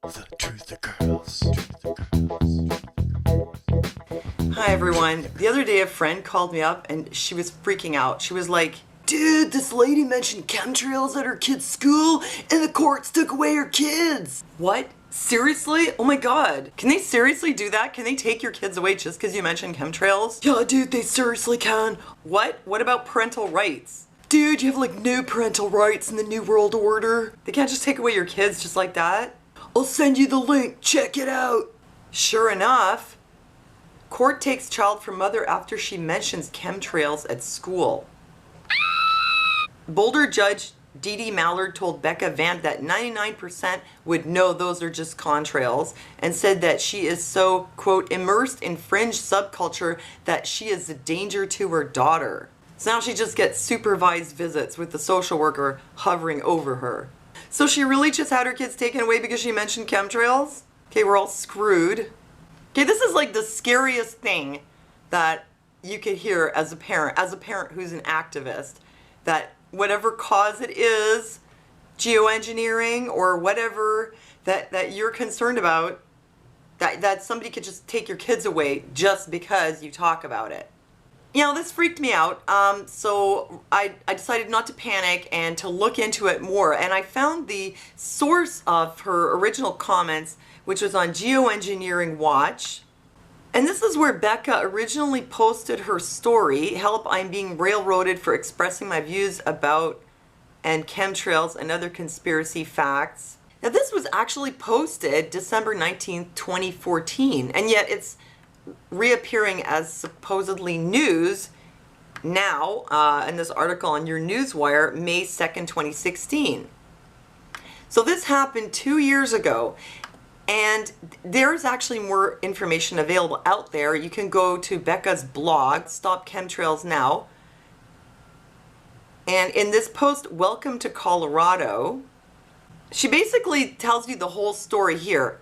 The TrutherGirls. Hi everyone. The other day a friend called me up and she was freaking out. She was like, dude, this lady mentioned chemtrails at her kid's school and the courts took away her kids. What? Seriously? Oh my god. Can they seriously do that? Can they take your kids away just because you mentioned chemtrails? Yeah, dude, they seriously can. What? What about parental rights? Dude, you have like no parental rights in the New World Order. They can't just take away your kids just like that? I'll send you the link. Check it out. Sure enough, court takes child from mother after she mentions chemtrails at school. Boulder judge Dee Mallard told Becca Vandb that 99% would know those are just contrails and said that she is so, quote, immersed in fringe subculture that she is a danger to her daughter. So now she just gets supervised visits with the social worker hovering over her. So she really just had her kids taken away because she mentioned chemtrails? Okay, we're all screwed. Okay, this is like the scariest thing that you could hear as a parent who's an activist, that whatever cause it is, geoengineering or whatever that you're concerned about, that somebody could just take your kids away just because you talk about it. You know, this freaked me out, so I decided not to panic and to look into it more, and I found the source of her original comments, which was on Geoengineering Watch. And this is where Becca originally posted her story, "Help, I'm being railroaded for expressing my views about and chemtrails and other conspiracy facts." Now this was actually posted December 19th, 2014, and yet it's reappearing as supposedly news now in this article on your Newswire, May 2nd, 2016. So this happened 2 years ago. And there's actually more information available out there. You can go to Becca's blog, Stop Chemtrails Now. And in this post, Welcome to Colorado, she basically tells you the whole story here.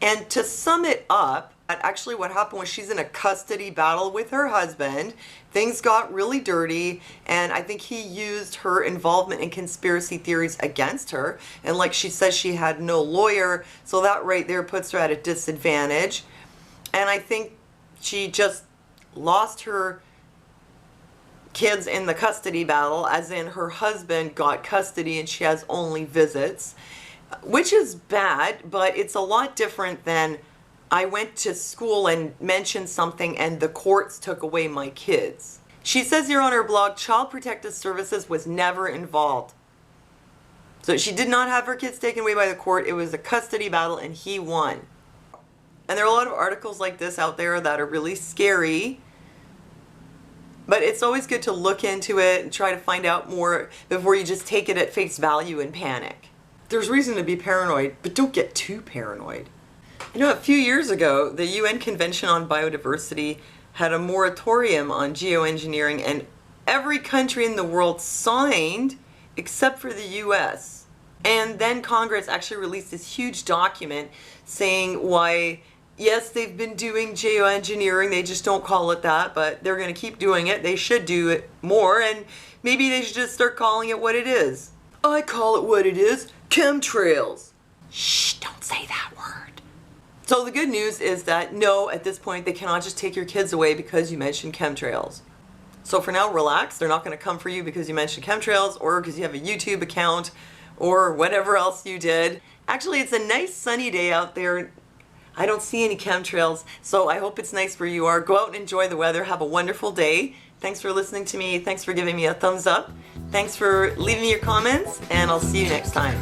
And to sum it up, actually what happened was she's in a custody battle with her husband. Things got really dirty, and I think he used her involvement in conspiracy theories against her. And like she says, she had no lawyer, so that right there puts her at a disadvantage. And I think she just lost her kids in the custody battle, as in her husband got custody and she has only visits, which is bad, but it's a lot different than I went to school and mentioned something and the courts took away my kids. She says here on her blog, Child Protective Services was never involved. So she did not have her kids taken away by the court. It was a custody battle and he won. And there are a lot of articles like this out there that are really scary. But it's always good to look into it and try to find out more before you just take it at face value and panic. There's reason to be paranoid, but don't get too paranoid. You know, a few years ago, the UN Convention on Biodiversity had a moratorium on geoengineering, and every country in the world signed except for the US. And then Congress actually released this huge document saying why, yes, they've been doing geoengineering, they just don't call it that, but they're going to keep doing it. They should do it more, and maybe they should just start calling it what it is. I call it what it is, chemtrails. Shh, don't say that word. So the good news is that no, at this point, they cannot just take your kids away because you mentioned chemtrails. So for now, relax. They're not going to come for you because you mentioned chemtrails or because you have a YouTube account or whatever else you did. Actually, it's a nice sunny day out there. I don't see any chemtrails, so I hope it's nice where you are. Go out and enjoy the weather. Have a wonderful day. Thanks for listening to me. Thanks for giving me a thumbs up. Thanks for leaving me your comments, and I'll see you next time.